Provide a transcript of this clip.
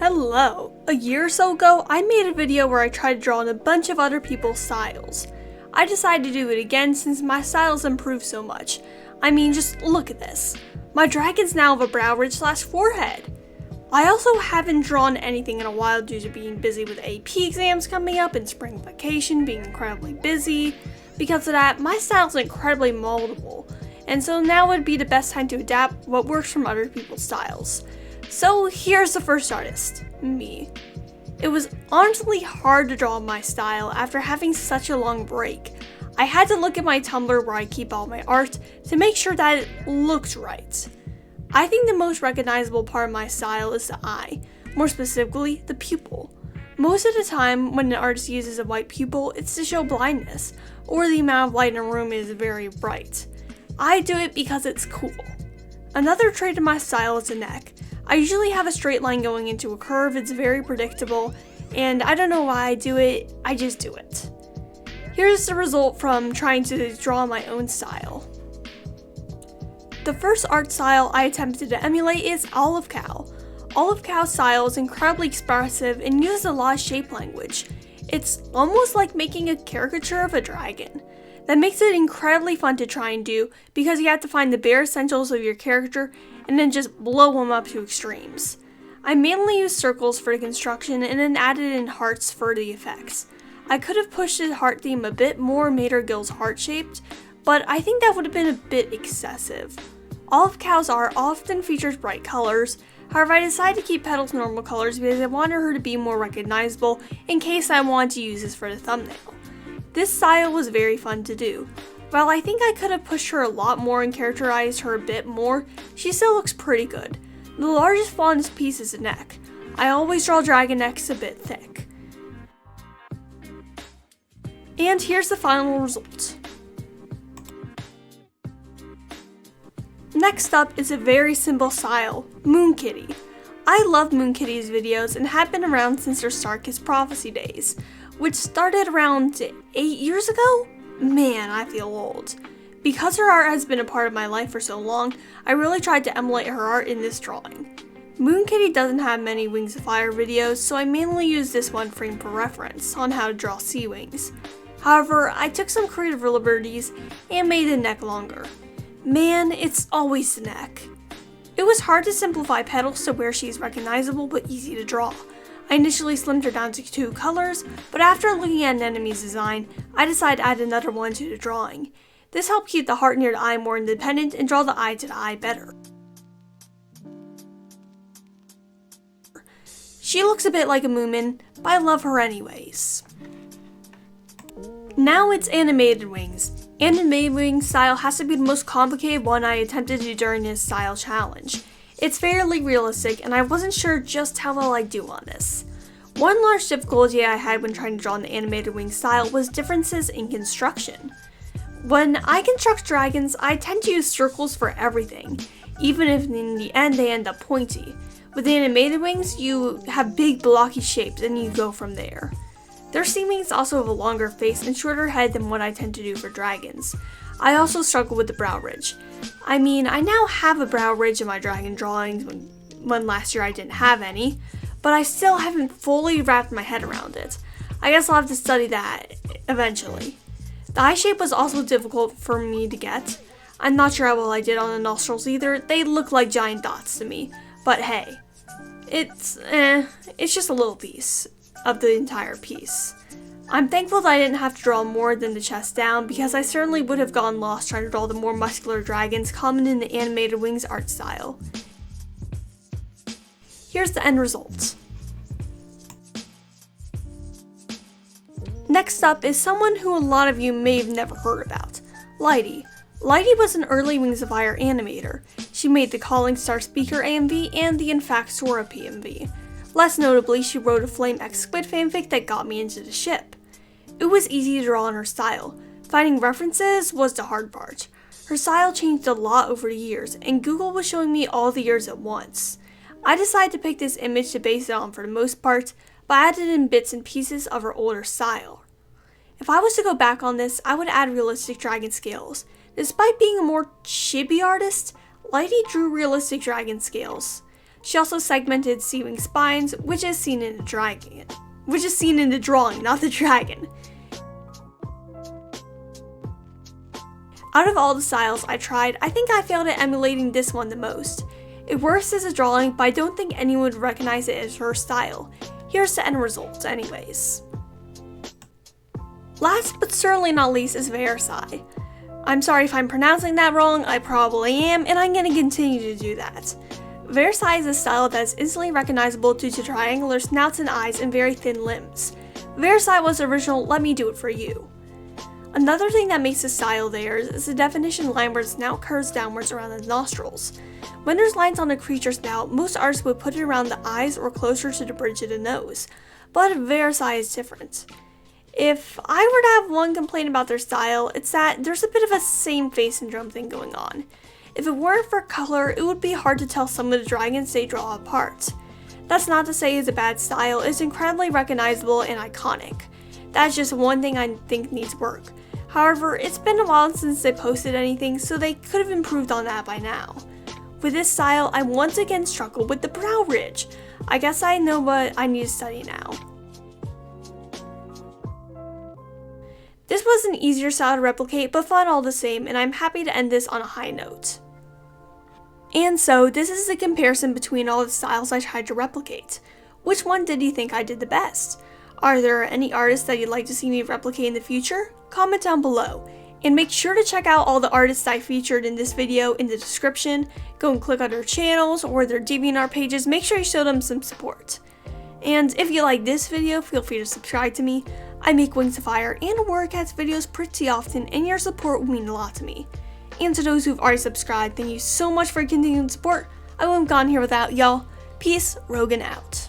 Hello! A year or so ago, I made a video where I tried to draw on a bunch of other people's styles. I decided to do it again since my styles improved so much. I mean, just look at this. My dragons now have a brow ridge / forehead. I also haven't drawn anything in a while due to being busy with AP exams coming up and spring vacation being incredibly busy. Because of that, my style is incredibly moldable, and so now would be the best time to adapt what works from other people's styles. So here's the first artist, me. It was honestly hard to draw my style after having such a long break. I had to look at my Tumblr where I keep all my art to make sure that it looked right. I think the most recognizable part of my style is the eye, more specifically the pupil. Most of the time when an artist uses a white pupil, it's to show blindness, or the amount of light in a room is very bright. I do it because it's cool. Another trait of my style is the neck. I usually have a straight line going into a curve, it's very predictable, and I don't know why I do it, I just do it. Here's the result from trying to draw my own style. The first art style I attempted to emulate is Olive Cow. Olive Cow's style is incredibly expressive and uses a lot of shape language. It's almost like making a caricature of a dragon. That makes it incredibly fun to try and do because you have to find the bare essentials of your character and then just blow them up to extremes. I mainly used circles for the construction and then added in hearts for the effects. I could have pushed the heart theme a bit more, made her gills heart-shaped, but I think that would have been a bit excessive. Olive Cow's art often features bright colors, however I decided to keep Petal's normal colors because I wanted her to be more recognizable in case I wanted to use this for the thumbnail. This style was very fun to do. While I think I could have pushed her a lot more and characterized her a bit more, she still looks pretty good. The largest flaw in this piece is the neck. I always draw dragon necks a bit thick. And here's the final result. Next up is a very simple style, Moon Kitty. I love Moon Kitty's videos and have been around since her Starkist Prophecy days, which started around 8 years ago? Man, I feel old. Because her art has been a part of my life for so long, I really tried to emulate her art in this drawing. Moon Kitty doesn't have many Wings of Fire videos, so I mainly use this one frame for reference on how to draw sea wings. However, I took some creative liberties and made the neck longer. Man, it's always the neck. It was hard to simplify Petals to where she's recognizable but easy to draw. I initially slimmed her down to 2 colors, but after looking at an enemy's design, I decided to add another one to the drawing. This helped keep the heart near the eye more independent and draw the eye to the eye better. She looks a bit like a Moomin, but I love her anyways. Now it's animated wings. Animated wings style has to be the most complicated one I attempted to do during this style challenge. It's fairly realistic, and I wasn't sure just how well I'd do on this. One large difficulty I had when trying to draw an animated wing style was differences in construction. When I construct dragons, I tend to use circles for everything, even if in the end they end up pointy. With animated wings, you have big blocky shapes and you go from there. Their sea wings also have a longer face and shorter head than what I tend to do for dragons. I also struggle with the brow ridge. I mean, I now have a brow ridge in my dragon drawings when last year I didn't have any, but I still haven't fully wrapped my head around it. I guess I'll have to study that eventually. The eye shape was also difficult for me to get. I'm not sure how well I did on the nostrils either. They look like giant dots to me, but hey, it's just a little piece of the entire piece. I'm thankful that I didn't have to draw more than the chest down because I certainly would have gotten lost trying to draw the more muscular dragons common in the animated wings art style. Here's the end result. Next up is someone who a lot of you may have never heard about, Lighty. Lighty was an early Wings of Fire animator. She made the Calling Star Speaker AMV and the In Fact Sora PMV. Less notably, she wrote a Flame X Squid fanfic that got me into the ship. It was easy to draw on her style. Finding references was the hard part. Her style changed a lot over the years, and Google was showing me all the years at once. I decided to pick this image to base it on for the most part, but added in bits and pieces of her older style. If I was to go back on this, I would add realistic dragon scales. Despite being a more chibi artist, Lighty drew realistic dragon scales. She also segmented C-wing spines, which is seen in the drawing, not the dragon. Out of all the styles I tried, I think I failed at emulating this one the most. It works as a drawing, but I don't think anyone would recognize it as her style. Here's the end result anyways. Last but certainly not least is Versailles. I'm sorry if I'm pronouncing that wrong, I probably am, and I'm going to continue to do that. Versailles is a style that is instantly recognizable due to triangular snouts and eyes and very thin limbs. Versailles was original, let me do it for you. Another thing that makes this style theirs is the definition line where the snout curves downwards around the nostrils. When there's lines on a creature's snout, most artists would put it around the eyes or closer to the bridge of the nose, but Versailles is different. If I were to have one complaint about their style, it's that there's a bit of a same face syndrome thing going on. If it weren't for color, it would be hard to tell some of the dragons they draw apart. That's not to say it's a bad style, it's incredibly recognizable and iconic. That's just one thing I think needs work. However, it's been a while since they posted anything, so they could have improved on that by now. With this style, I once again struggled with the brow ridge. I guess I know what I need to study now. This was an easier style to replicate, but fun all the same, and I'm happy to end this on a high note. And so, this is the comparison between all the styles I tried to replicate. Which one did you think I did the best? Are there any artists that you'd like to see me replicate in the future? Comment down below. And make sure to check out all the artists I featured in this video in the description. Go and click on their channels or their DeviantArt pages, make sure you show them some support. And if you like this video, feel free to subscribe to me. I make Wings of Fire and Warcats videos pretty often, and your support would mean a lot to me. And to those who've already subscribed, thank you so much for continuing support. I wouldn't have gone here without y'all. Peace, Rogan out.